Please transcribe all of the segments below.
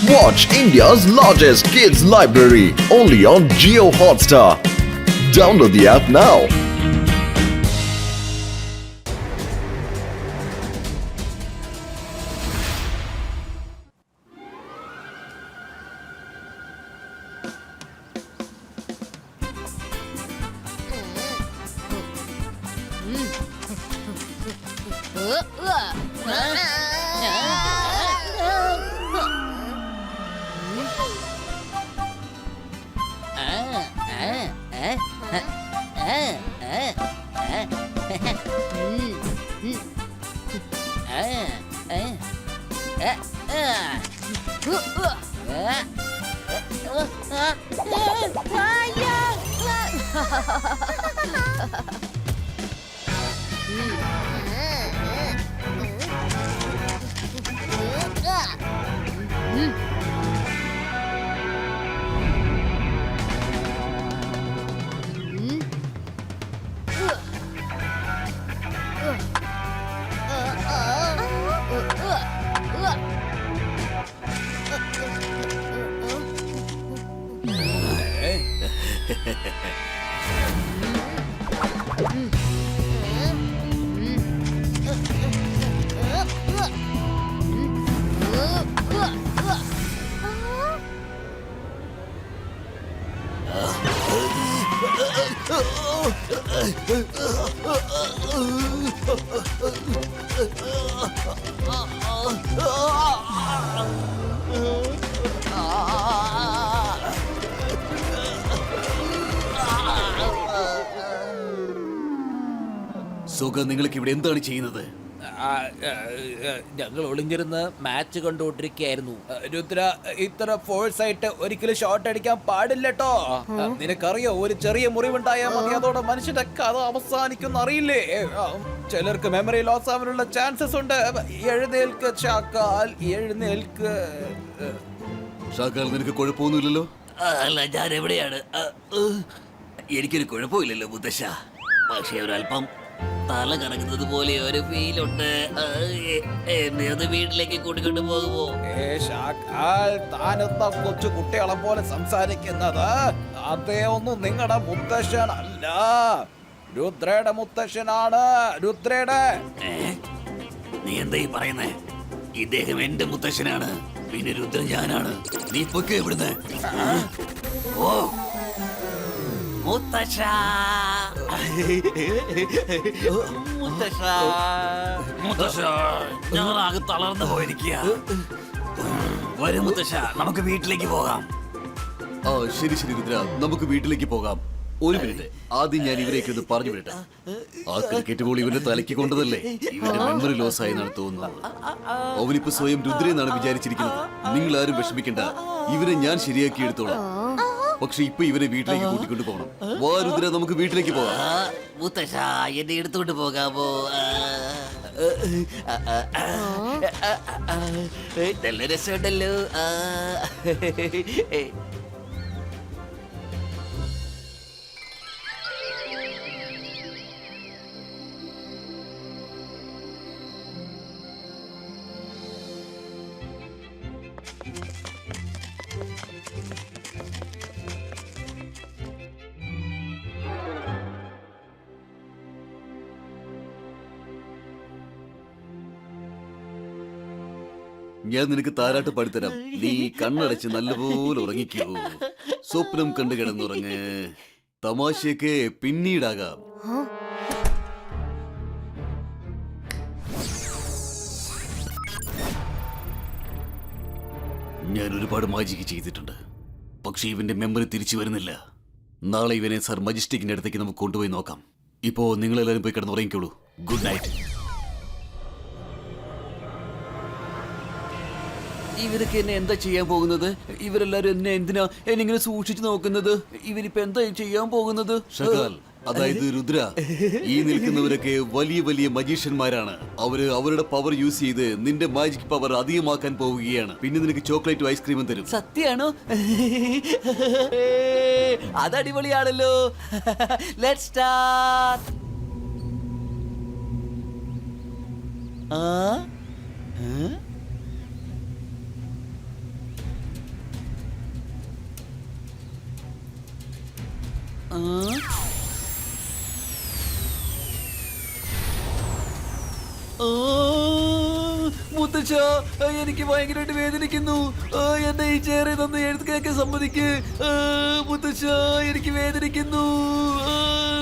Watch India's largest kids library only on Jio Hotstar. Download the app now. സുഖ, നിങ്ങൾക്ക് ഇവിടെ എന്താണ് ചെയ്യുന്നത്? ഞങ്ങൾ ഒളിഞ്ഞിരുന്ന് മാച്ച് കണ്ടുകൊണ്ടിരിക്കുകയായിരുന്നു. രുദ്ര, ഇത്ര ഫോഴ്സ് ആയിട്ട് ഒരിക്കലും ഷോട്ട് അടിക്കാൻ പാടില്ലട്ടോ. നിനക്കറിയോ, ഒരു ചെറിയ മുറിവുണ്ടായാൽ മതി, അതോടെ മനുഷ്യന്റെ കഥ അവസാനിക്കുന്ന അറിയില്ലേ? ചിലർക്ക് മെമ്മറി ലോസ് ആവാനുള്ള ചാൻസസ് ഉണ്ട്. എഴുന്നേൽക്ക് ഷാക്കാൽ, എഴുന്നേൽക്ക്. ഷാക്കാൽ, നിനക്ക് കുഴപ്പമൊന്നുമില്ലല്ലോ? അല്ല, ഞാൻ എവിടെയാണ്? എനിക്കൊരു കുഴപ്പമില്ലല്ലോ മുത്തശ്ശ. പക്ഷേ ഒരല്പം തല കറങ്ങുന്നത് പോലെ ഒരു ഫീലുണ്ട്. എന്നെ അത് വീട്ടിലേക്ക് കൂട്ടിക്കൊണ്ട് പോകുമോ? താനെന്താ കൊച്ചു കുട്ടികളെ പോലെ സംസാരിക്കുന്നത്? അദ്ദേഹമൊന്നും നിങ്ങളുടെ മുത്തശ്ശനല്ല, രുദ്രയുടെ മുത്തശ്ശനാണ്. രുദ്രയുടെ. നീ എന്താ ഈ പറയുന്നേ? ഇദ്ദേഹം എന്റെ മുത്തശ്ശനാണ്, പിന്നെ രുദ്രൻ ഞാനാണ്. നീ പൊക്കെ ഇവിടുന്ന്. ഓ മുത്തശ്ശ, മുത്തശ്ശ, മുത്തശ്ശ, ഞങ്ങളാകെ തളർന്നു പോയിരിക്കുക. വരും മുത്തശ്ശ, നമുക്ക് വീട്ടിലേക്ക് പോകാം. ആ, ശരി ശരി രുദ്ര, നമുക്ക് വീട്ടിലേക്ക് പോകാം. ഒരു മിനിറ്റ്, ആദ്യം ഞാൻ ഇവരേക്ക് ഒന്ന് പറഞ്ഞു വിടട്ടെ. ആ ക്രിക്കറ്റ് ബോൾ ഇവന്റെ തലയ്ക്ക് കൊണ്ടതല്ലേ? ഇവന്റെ മെമ്മറി ലോസ് ആയെന്നാണ് തോന്നുന്നത്. അവനിപ്പോ സ്വയം രുദ്ര എന്നാണ് വിചാരിച്ചിരിക്കുന്നത്. നിങ്ങൾ ആരും വിഷമിക്കണ്ട, ഇവരെ ഞാൻ ശരിയാക്കി എടുത്തോളാം. പക്ഷെ ഇപ്പൊ ഇവരെ വീട്ടിലേക്ക് കൂട്ടിക്കൊണ്ട് പോകണം. വാ രുദ്ര, നമുക്ക് വീട്ടിലേക്ക് പോകാം. മുത്തശ്ശ, എന്നെ എടുത്തോണ്ട് പോകാമോ? നല്ല രസമുണ്ടല്ലോ. ഞാൻ നിനക്ക് താരാട്ട് പാടിത്തരാം. നീ കണ്ണടച്ച് നല്ലപോലെ ഉറങ്ങിക്കോ. സ്വപ്നം കണ്ടു കിടന്നുറങ്ങ്. തമാശയൊക്കെ പിന്നീടാകാം. ഞാൻ ഒരുപാട് മാജിക് ചെയ്തിട്ടുണ്ട്, പക്ഷെ ഇവന്റെ മെമ്മറി തിരിച്ചു വരുന്നില്ല. നാളെ ഇവനെ സർ മജിസ്ട്രിക്കിന്റെ അടുത്തേക്ക് നമുക്ക് കൊണ്ടുപോയി നോക്കാം. ഇപ്പോ നിങ്ങളെല്ലാവരും പോയി കിടന്നുറങ്ങിക്കോളൂ. Good night. ഇവരൊക്കെ എന്നെ എന്താ ചെയ്യാൻ പോകുന്നത്? ഇവരെല്ലാരും എന്നെ എന്തിനാ എന്നിങ്ങനെ സൂക്ഷിച്ചു നോക്കുന്നത്? ഇവരിപ്പോ എന്താ ചെയ്യാൻ പോകുന്നത്? ഷകാൽ, അതായത് രുദ്ര, ഈ നിൽക്കുന്നവരൊക്കെ വലിയ വലിയ മജീഷ്യന്മാരാണ്. അവര് അവരുടെ പവർ യൂസ് ചെയ്ത് നിന്റെ മാജിക് പവർ അധികമാക്കാൻ പോവുകയാണ്. പിന്നെ നിനക്ക് ചോക്ലേറ്റും ഐസ്ക്രീമും തരും. സത്യാണോ? അതടിപൊളിയാണല്ലോ. Let's start. മുത്തച്ഛ, എനിക്ക് ഭയങ്കരമായിട്ട് വേദനിക്കുന്നു. എന്നെ ഈ ചെയറിൽ നിന്ന് എഴുത്ത് കേൾക്കാൻ സമ്മതിക്ക്. മുത്തച്ഛ, എനിക്ക് വേദനിക്കുന്നു.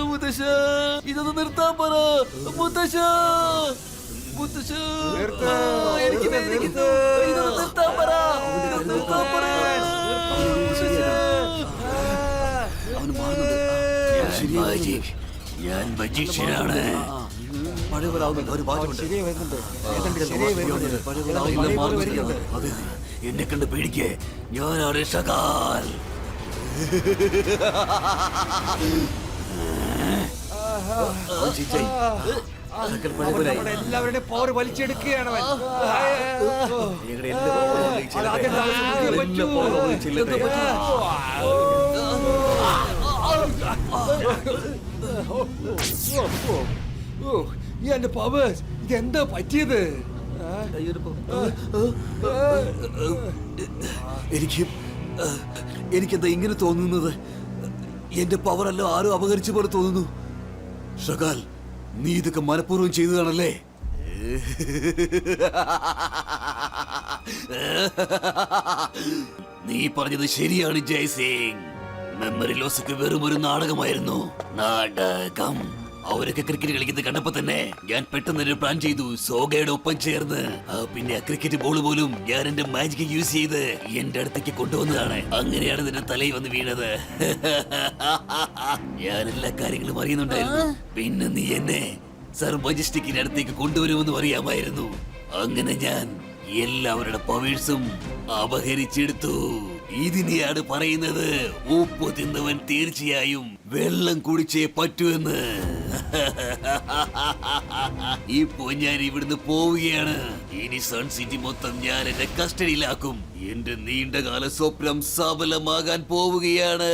മുത്തച്ഛ, ഇതൊന്ന് നിർത്താൻ പറ. മുത്തച്ഛ, മുത്തച്ഛ, എനിക്ക് വേദനിക്കുന്നു. ഇതൊന്ന് നിർത്താൻ പറ. നിർത്താൻ പറ. അവന് മാറുന്നുണ്ട്. ഞാൻ മജീഷ്യനാണ്. പഴയ പോലെ ആവുന്നുണ്ട്. ഒരു മാറ്റമുണ്ട്. അതെ, എന്നെ കണ്ട് പേടിക്കേ. ഞാനാണ് ഷകാൽ. എല്ലാവരുടെയും പവർ വലിച്ചെടുക്കുകയാണ് അവൻ. എന്റെ പവേഴ്സ്, ഇതെന്താ പറ്റിയത്? എനിക്കെന്താ ഇങ്ങനെ തോന്നുന്നത്? എന്റെ പവറല്ലോ ആരോ അപഹരിച്ച പോലെ തോന്നുന്നു. ഷകാൽ, നീ ഇതൊക്കെ മനഃപൂർവ്വം ചെയ്തതാണല്ലേ? നീ പറഞ്ഞത് ശരിയാണ് ജയ്സിംഗ്. മെമ്മറി ലോസ് ഒക്കെ വെറും ഒരു നാടകമായിരുന്നു. നാടകം. അവരൊക്കെ ക്രിക്കറ്റ് കളിക്കുന്നത് കണ്ടപ്പോ തന്നെ ഞാൻ പെട്ടെന്ന് പ്ലാൻ ചെയ്തു, സോഗയുടെ ഒപ്പം ചേർന്ന്. പിന്നെ ആ ക്രിക്കറ്റ് ബോൾ പോലും ഞാൻ എന്റെ മാജിക് യൂസ് ചെയ്ത് എന്റെ അടുത്തേക്ക് കൊണ്ടുവന്നതാണ്. അങ്ങനെയാണ് നിന്റെ തലയിൽ വന്ന് വീണത്. ഞാൻ എല്ലാ കാര്യങ്ങളും അറിയുന്നുണ്ടായിരുന്നു. പിന്നെ നീ എന്നെ സർ മജസ്റ്റിക്കിന്റെ അടുത്തേക്ക് കൊണ്ടുവരുമെന്ന് അറിയാമായിരുന്നു. അങ്ങനെ ഞാൻ എല്ലാവരുടെ പവേഴ്സും അപഹരിച്ചെടുത്തു. ഇതിനെയാണ് പറയുന്നത് ഉപ്പ് തിന്നവൻ തീർച്ചയായും വെള്ളം കുടിച്ചേ പറ്റൂ എന്ന്. ഇപ്പോ ഞാൻ ഇവിടുന്ന് പോവുകയാണ്. ഇനി സൺ സിറ്റി മൊത്തം ഞാൻ എന്റെ കസ്റ്റഡിയിലാക്കും. എന്റെ നീണ്ടകാല സ്വപ്നം സഫലമാകാൻ പോവുകയാണ്.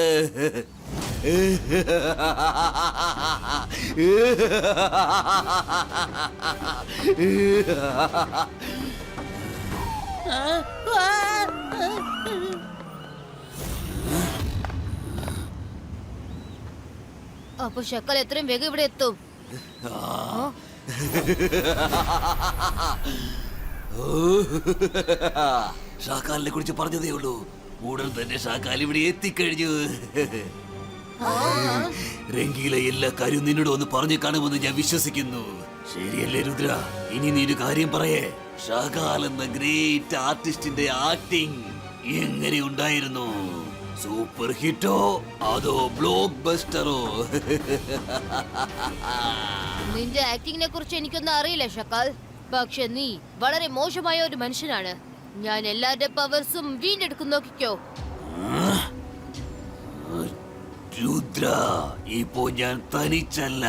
അപ്പൊ ഷക്കൽ എത്രയും വേഗം ഇവിടെ എത്തും. ഷാക്കാലിനെ കുറിച്ച് പറഞ്ഞതേ ഉള്ളൂ. ഉടൻ തന്നെ ഷാക്കാൽ ഇവിടെ എത്തിക്കഴിഞ്ഞു. രംഗീലെ എല്ലാ കാര്യവും നിന്നോട് ഒന്ന് പറഞ്ഞു കാണുമെന്ന് ഞാൻ വിശ്വസിക്കുന്നു. ശരിയല്ലേ രുദ്ര? ഇനി നീ ഒരു കാര്യം പറയേ. ഷാകാൽ എന്ന ഗ്രേറ്റ് ആർട്ടിസ്റ്റിന്റെ ആക്ടിംഗ് എങ്ങനെ ഉണ്ടായിരുന്നു? സൂപ്പർ ഹിറ്റോ അതോ ബ്ലോക്ക് ബസ്റ്ററോ? നിന്റെ ആക്ടിങ്ങിനെ കുറിച്ച് എനിക്കൊന്നും അറിയില്ല ഷക്കാൽ. പക്ഷെ നീ വളരെ മോശമായ ഒരു മനുഷ്യനാണ്. ഞാൻ എല്ലാവരുടെ പവേഴ്സും വീണ്ടെടുക്കും, നോക്കിക്കോ. രുദ്ര, ഇപ്പോ ഞാൻ തനിച്ചല്ല.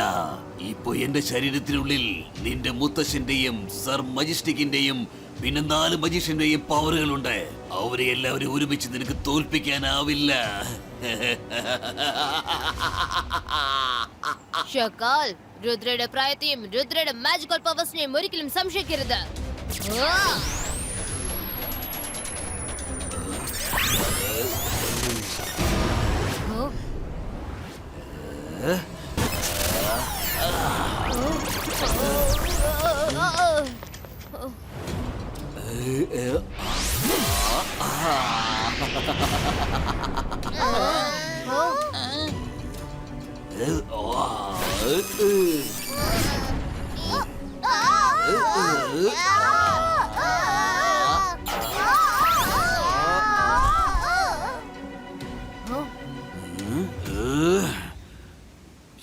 ഇപ്പോ എന്റെ ശരീരത്തിനുള്ളിൽ നിന്റെ മുത്തശ്ശന്റെയും സർ മജിസ്റ്റിക്കിന്റെയും പിന്നെ 4 മജീഷ്യന്റെയും പവറുകളുണ്ട്. അവരെ എല്ലാവരും ഒരുമിച്ച് നിനക്ക് തോൽപ്പിക്കാനാവില്ല. ഷക്കാൽ, രുദ്രയുടെ പ്രായത്തെയും രുദ്രയുടെ മാജിക്കൽ പവേഴ്സിനെയും ഒരിക്കലും സംശയിക്കരുത്.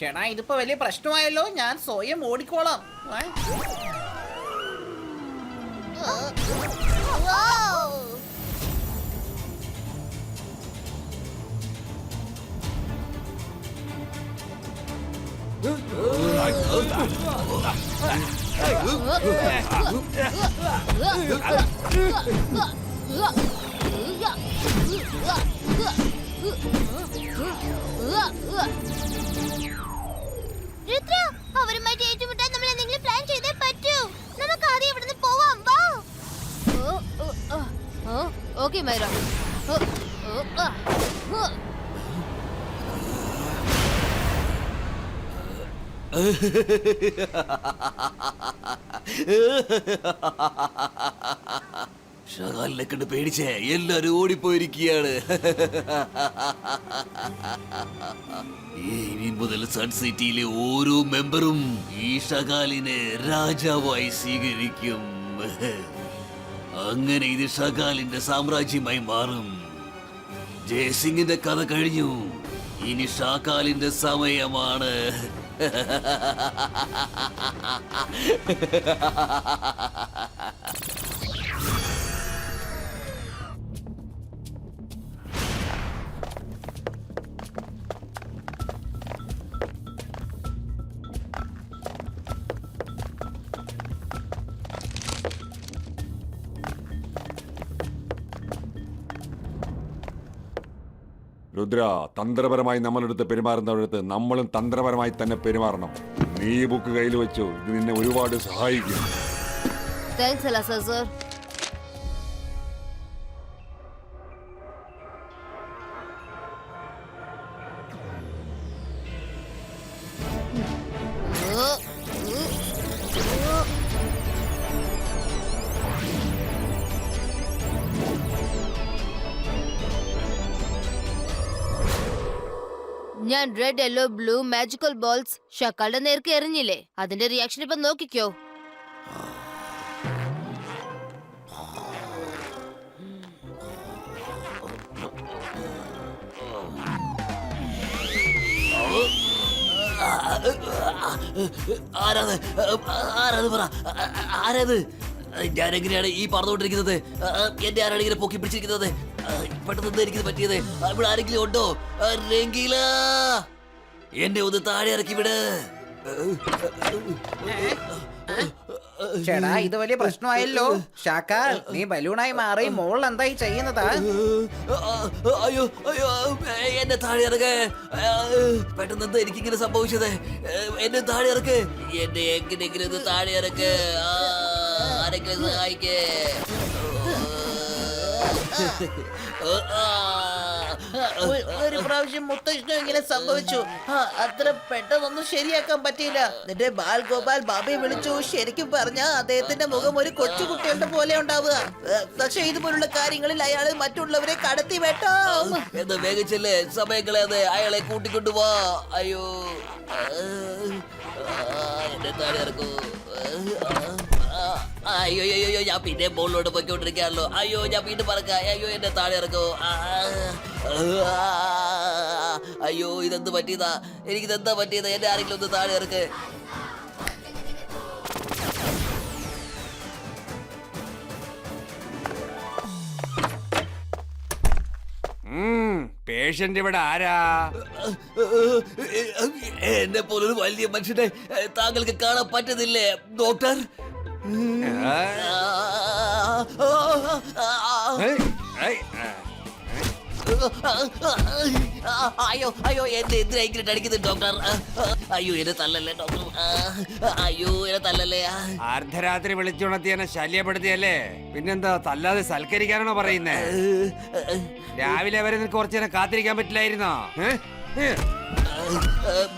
ചേട്ടാ, ഇതിപ്പോ വലിയ പ്രശ്നമായല്ലോ. ഞാൻ സ്വയം ഓടിക്കോളാം. രുദ്ര, അവരുമായിട്ട് ഏറ്റുമുട്ടാൻ നമ്മൾ എന്തെങ്കിലും പ്ലാൻ ചെയ്തേ പറ്റൂ. നമുക്ക് ആദ്യം ഇവിടുന്ന് പോവാം. വാ. ഓക്കേ മൈറ. ഷകാലിനെ കണ്ട് പേടിച്ചേ എല്ലാരും ഓടിപ്പോയിരിക്കുകയാണ്. ഇനി മുതൽ സൺ സിറ്റിയിലെ ഓരോ മെമ്പറും ഈ ഷകാലിനെ രാജാവായി സ്വീകരിക്കും. അങ്ങനെ ഇത് ഷകാലിന്റെ സാമ്രാജ്യമായി മാറും. ജയസിംഗിന്റെ കഥ കഴിഞ്ഞു. ഇനി ഷാക്കാലിന്റെ സമയമാണ്. രുദ്ര, തന്ത്രപരമായി നമ്മളെടുത്ത് പെരുമാറുന്നവരടുത്ത് നമ്മളും തന്ത്രപരമായി തന്നെ പെരുമാറണം. നീ ബുക്ക് കയ്യിൽ വെച്ചു, ഇത് നിന്നെ ഒരുപാട് സഹായിക്കും. താങ്ക്സ് അലാസ സർ. ഞാൻ red yellow blue magical balls ഷക്കാളുടെ നേർക്ക് എറിഞ്ഞില്ലേ? അതിന്റെ റിയാക്ഷൻ ഇപ്പൊ നോക്കിക്കോ. ആരാത് പറ, ആരാത്? ഞാൻ എങ്ങനെയാണ് ഈ പറഞ്ഞുകൊണ്ടിരിക്കുന്നത്? എന്റെ ആരാണ് ഇങ്ങനെ പൊക്കി പിടിച്ചിരിക്കുന്നത്? പെട്ടെന്ന് എനിക്ക് പറ്റിയത്. ഇവിടെ ആരെങ്കിലും ഉണ്ടോ? രംഗീല, എന്നെ ഒന്ന് താഴെ ഇറക്കി വിട്. ചേടാ, ഇത് വലിയ പ്രശ്നമായല്ലോ. ഷാക്കാൽ, നീ ബലൂണായി മാറി മോൾ എന്തായി ചെയ്യുന്നത്? അയ്യോ അയ്യോ, എന്നെ താഴെ ഇറക്ക്. പെട്ടെന്ന് എന്താ എനിക്കിങ്ങനെ സംഭവിച്ചത്? എന്നെ താഴെ ഇറക്ക്. എന്നെ എങ്ങനെയെങ്കിലും ഒന്ന് താഴെ ഇറക്ക്. ആരെങ്കിലും സഹായിക്കേ. ഒരു പ്രാവശ്യം മുത്തശ്ശനും ഇങ്ങനെ സംഭവിച്ചു. അത്ര പെട്ടെന്നൊന്നും ശരിയാക്കാൻ പറ്റിയില്ല. നിന്റെ ബാൽ ഗോപാൽ ബാബയെ വിളിച്ചു. ശരിക്കും പറഞ്ഞ അദ്ദേഹത്തിന്റെ മുഖം ഒരു കൊച്ചുകുട്ടികളുടെ പോലെ ഉണ്ടാവുക. പക്ഷെ ഇതുപോലുള്ള കാര്യങ്ങളിൽ അയാൾ മറ്റുള്ളവരെ കടത്തി വെട്ടാം. എന്താ വേഗിച്ചല്ലേ, സമയം കളയാതെ അയാളെ കൂട്ടിക്കൊണ്ടുപോവാ. അയ്യോ, എന്നെ താഴെ ഇറക്കൂ. അയ്യോ അയ്യോ, ഞാൻ പിന്നെ ബോളിലോട്ട് പൊയ്ക്കൊണ്ടിരിക്കുകയാണല്ലോ. അയ്യോ, ഞാൻ വീണ്ടും പറക്കാം. അയ്യോ, എന്നെ താഴെ ഇറക്കൂ. അയ്യോ, ഇതെന്ത് പറ്റിയതാ? എനിക്കിതെന്താ പറ്റിയത്? എന്നെ ആരെങ്കിലും ഒന്ന് താഴെ ഇറക്ക്. പേഷ്യന്റ് ഇവിടെ ആരാ? എന്നെ പോലൊരു വലിയ മനുഷ്യനെ താങ്കൾക്ക് കാണാൻ പറ്റുന്നില്ലേ ഡോക്ടർ? അയ്യോ അയ്യോ, എന്നെ എന്തിനാ ഇങ്ങനെ അടിക്കുന്നത് ഡോക്ടർ? അയ്യോ, എന്നെ തല്ലല്ലേ ഡോക്ടർ. അയ്യോ, എന്നെ തല്ലല്ലേ. അർദ്ധരാത്രി വിളിച്ചുണർത്തി എന്നെ ശല്യപ്പെടുത്തിയല്ലേ? പിന്നെന്താ, തല്ലാതെ സൽക്കരിക്കാനാണോ പറയുന്നേ? രാവിലെ വരെ നിനക്ക് കുറച്ചു നേരം കാത്തിരിക്കാൻ പറ്റില്ലായിരുന്നോ?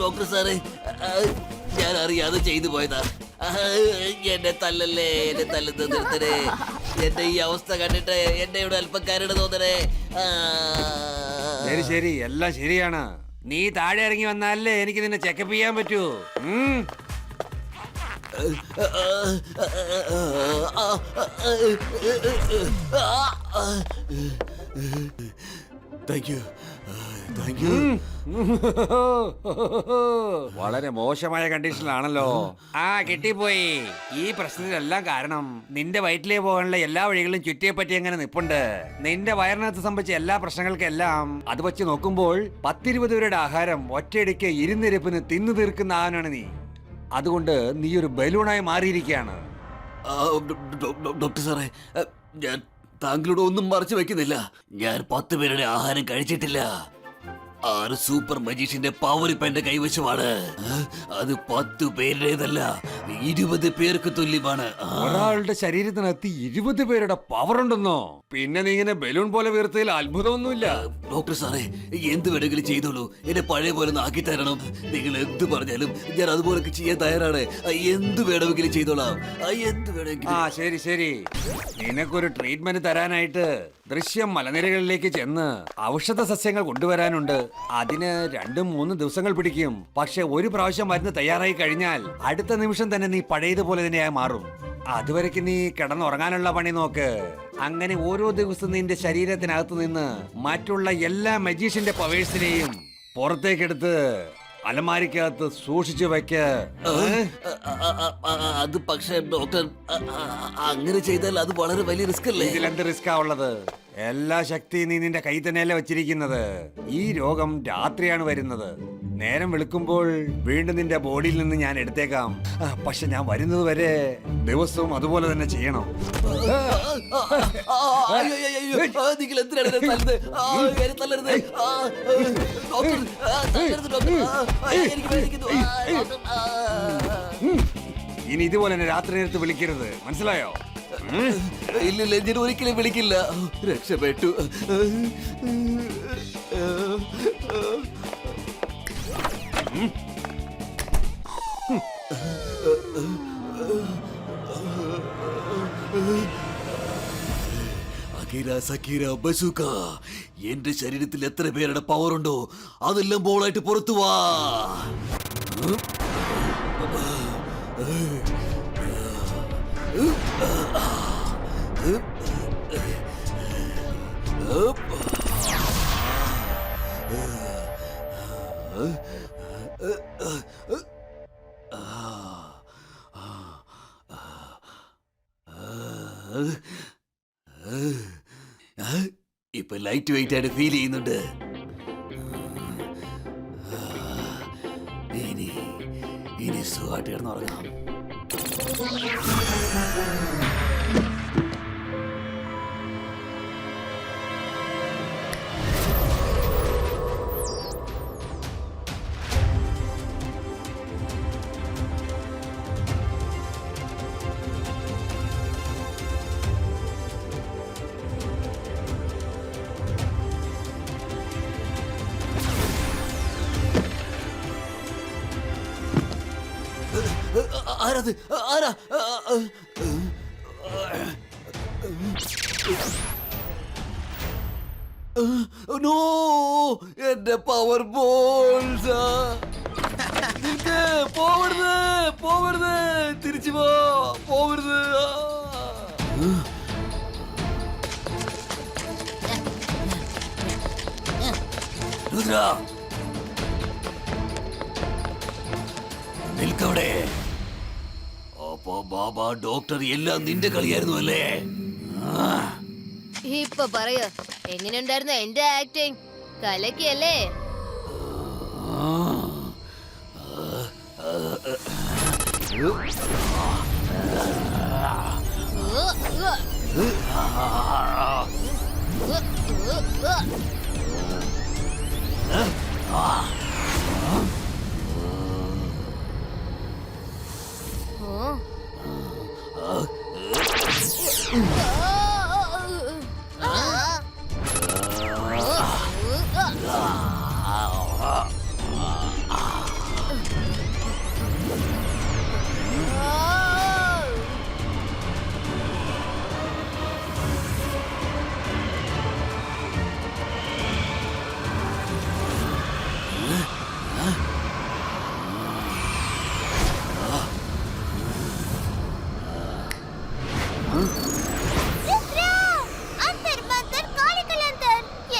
ഡോക്ടർ സാറേ, ഞാൻ അറിയാതെ ചെയ്തു പോയതാ. എന്നെ തല്ലല്ലേ, എന്നെ തല്ലുന്നത് നിർത്തണേ. എന്റെ ഈ അവസ്ഥ കണ്ടിട്ട് എന്നെ ഇവിടെ അല്പക്കാരുടെ തോന്നണേ. ശരി ശരി, എല്ലാം ശരിയാണ്. നീ താഴെ ഇറങ്ങി വന്നാലേ എനിക്ക് നിന്നെ ചെക്കപ്പ് ചെയ്യാൻ പറ്റൂ. Thank you, thank you. വളരെ മോശമായ കണ്ടീഷനിലാണല്ലോ. കിട്ടിപ്പോയി. ഈ പ്രശ്നത്തിലെല്ലാം കാരണം നിന്റെ വയറ്റിലേ പോകാനുള്ള എല്ലാ വഴികളും ചുറ്റിയെ പറ്റി എങ്ങനെ നിപ്പുണ്ട്. നിന്റെ വയറിനകത്ത് സംഭവിച്ച എല്ലാ പ്രശ്നങ്ങൾക്കെല്ലാം അത് വെച്ച് നോക്കുമ്പോൾ 10-20 പേരുടെ ആഹാരം ഒറ്റയടിക്ക് ഇരുന്നിരപ്പിന് തിന്നു തീർക്കുന്ന ആവനാണ് നീ. അതുകൊണ്ട് നീ ഒരു ബലൂണായി മാറിയിരിക്കുകയാണ്. ഡോക്ടർ സാറേ, ഞാൻ താങ്കളോട് ഒന്നും മറച്ചു വെക്കുന്നില്ല. ഞാൻ 10 പേരുടെ ആഹാരം കഴിച്ചിട്ടില്ല. 6 സൂപ്പർ മജീഷ്യന്റെ പവർ ഇപ്പൊ എന്റെ കൈവശമാണ്. അത് 10 പേരുടേതല്ല, 20 പേർക്ക് തുല്യമാണ്. ഒരാളുടെ ശരീരത്തിനകത്ത് 20 പേരുടെ പവർ ഉണ്ടെന്നോ? പിന്നെ നീ ഇങ്ങനെ ബലൂൺ പോലെ വീർത്തതിൽ അത്ഭുതമൊന്നുമില്ല. ഡോക്ടർ സാറേ, എന്ത് വേണമെങ്കിലും ചെയ്തോളൂ. എന്നെ പഴയ പോലെ ഒന്ന് ആക്കി തരണം. നിങ്ങൾ എന്ത് പറഞ്ഞാലും ഞാൻ അതുപോലൊക്കെ ചെയ്യാൻ തയ്യാറാണ്. എന്ത് വേണമെങ്കിലും ചെയ്തോളാം. എന്ത് വേണമെങ്കിലും. ശരി ശരി, നിനക്കൊരു ട്രീറ്റ്മെന്റ് തരാനായിട്ട് ദൃശ്യം മലനിരകളിലേക്ക് ചെന്ന് ഔഷധ സസ്യങ്ങൾ കൊണ്ടുവരാനുണ്ട്. അതിന് 2-3 ദിവസങ്ങൾ പിടിക്കും. പക്ഷെ ഒരു പ്രാവശ്യം മരുന്ന് തയ്യാറായി കഴിഞ്ഞാൽ അടുത്ത നിമിഷം തന്നെ നീ പഴയതുപോലെ തന്നെയായി മാറും. അതുവരയ്ക്ക് നീ കിടന്നുറങ്ങാനുള്ള പണി നോക്ക്. അങ്ങനെ ഓരോ ദിവസവും നിന്റെ ശരീരത്തിനകത്ത് നിന്ന് മറ്റുള്ള എല്ലാ മജീഷ്യന്റെ പവേഴ്സിനെയും പുറത്തേക്കെടുത്ത് അലമാരിക്കകത്ത് സൂക്ഷിച്ചു വെക്ക. അത് പക്ഷേ ഡോക്ടർ, അങ്ങനെ ചെയ്താൽ അത് വളരെ വലിയ റിസ്ക് അല്ലേ? ഇതിലെന്ത് റിസ്കാ ഉള്ളത്? എല്ലാ ശക്തിയും നീ നിന്റെ കൈ തന്നെയല്ലേ വെച്ചിരിക്കുന്നത്. ഈ രോഗം രാത്രിയാണ് വരുന്നത്. നേരം വെളുക്കുമ്പോൾ വീണ്ടും നിന്റെ ബോഡിയിൽ നിന്ന് ഞാൻ എടുത്തേക്കാം. പക്ഷെ ഞാൻ വരുന്നത് വരെ ദിവസവും അതുപോലെ തന്നെ ചെയ്യണം. നിങ്ങൾ എന്തിനാണ് എന്നെ തല്ലുന്നത്? എന്നെ തല്ലരുത്. Doctor, തല്ലരുത് doctor. എനിക്ക് പേടിക്കുന്നു. ഇനി ഇതുപോലെ തന്നെ രാത്രി നേരത്ത് വിളിക്കരുത്, മനസ്സിലായോ? ഇല്ലില്ല, ഞാൻ ഒരിക്കലും വിളിക്കില്ല. രക്ഷപ്പെട്ടു. അകിര സക്കീര ബസൂക്ക, എന്റെ ശരീരത്തിൽ എത്ര പേരുടെ പവർ ഉണ്ടോ അതെല്ലാം ബോളായിട്ട് പുറത്തു വാ. ഇപ്പൊ ലൈറ്റ് വെയിറ്റ് ആയിട്ട് ഫീൽ ചെയ്യുന്നുണ്ട്. ഇനി സുഖമായിട്ട് കിടന്നുറങ്ങാം. ആരാത്? ആരാ? നോ, എന്റെ പവർ ബോൾസ്. പോവരുത്, പോവരുത്, തിരിച്ചു പോവരുത്. രുദ്ര, നിൽക്കവിടെ. അപ്പൊ ബാബ ഡോക്ടർ എല്ലാം നിന്റെ കളിയായിരുന്നു അല്ലേ? ഇപ്പൊ പറയൂ, എങ്ങനെയുണ്ടായിരുന്നു എന്റെ ആക്ടിങ്? കലക്കിയല്ലേ?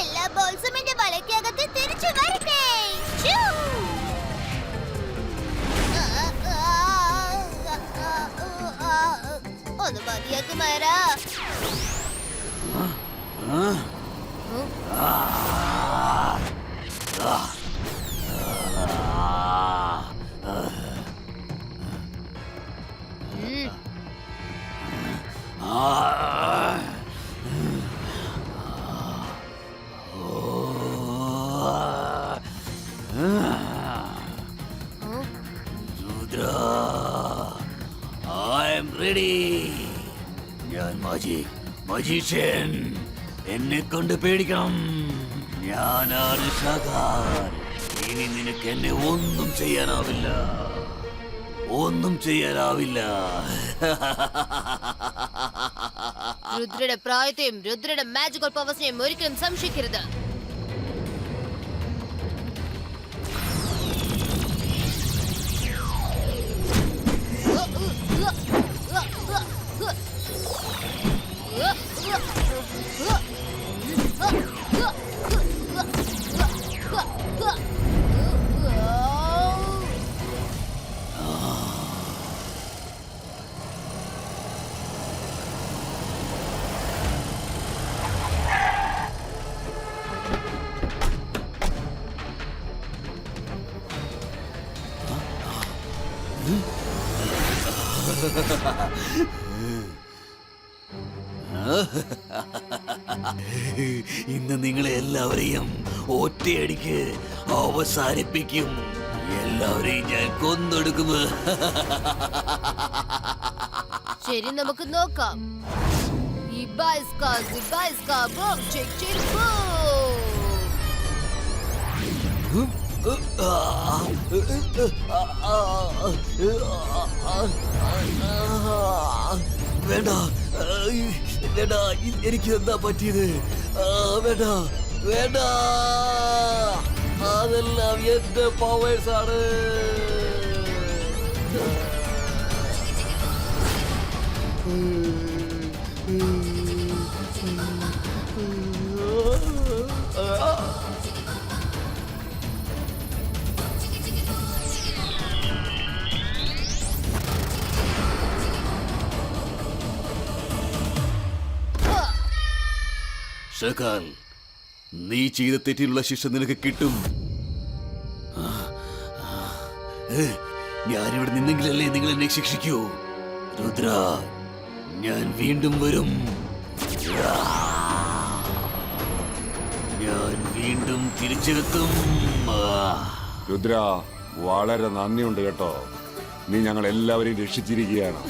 എല്ലാ ബോൾസും എന്റെ വലയ്ക്കകത്ത് തിരിച്ചു വരട്ടെ. ഒന്ന് മതിയാക്ക് മാരാ. മജീഷ്യൻ എന്നെ കൊണ്ട് പേടിക്കണം. ഞാനാണ് ഷകാൽ. ഇനി നിനക്ക് എന്നെ ഒന്നും ചെയ്യാനാവില്ല. രുദ്രയുടെ പ്രായത്തെയും രുദ്രയുടെ മാജിക്കൽ പവേഴ്സിനെയും ഒരിക്കലും സംശയിക്കരുത്. ഇന്ന് നിങ്ങളെ എല്ലാവരെയും ഒറ്റയടിക്ക് അവസാനിപ്പിക്കും. എല്ലാവരെയും ഞാൻ കൊന്നൊടുക്കും. ശരി, നമുക്ക് നോക്കാം. ഇബായിസ്കാ, ബൂം, ചിക്, ചിക്, ബൂം. വേണ്ട, വേണ്ട, എനിക്ക് എന്താ പറ്റിയത്? വേണ്ട, വേണ്ട, അതെല്ലാം എന്റെ പവേഴ്സ് ആണ്. ഷകാൽ, നീ ചെയ്ത തെറ്റിനുള്ള ശിക്ഷ നിനക്ക് കിട്ടും. ഞാനിവിടെ നിന്നെങ്കിലല്ലേ നിങ്ങൾ എന്നെ ശിക്ഷിക്കൂ. രുദ്ര, ഞാൻ വീണ്ടും വരും. ഞാൻ വീണ്ടും തിരിച്ചെത്തും. രുദ്ര, വളരെ നന്ദിയുണ്ട് കേട്ടോ. നീ ഞങ്ങൾ എല്ലാവരെയും രക്ഷിച്ചിരിക്കുകയാണ്.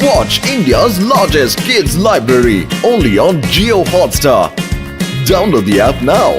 Watch India's largest kids library only on Geo Hotstar. Download the app now.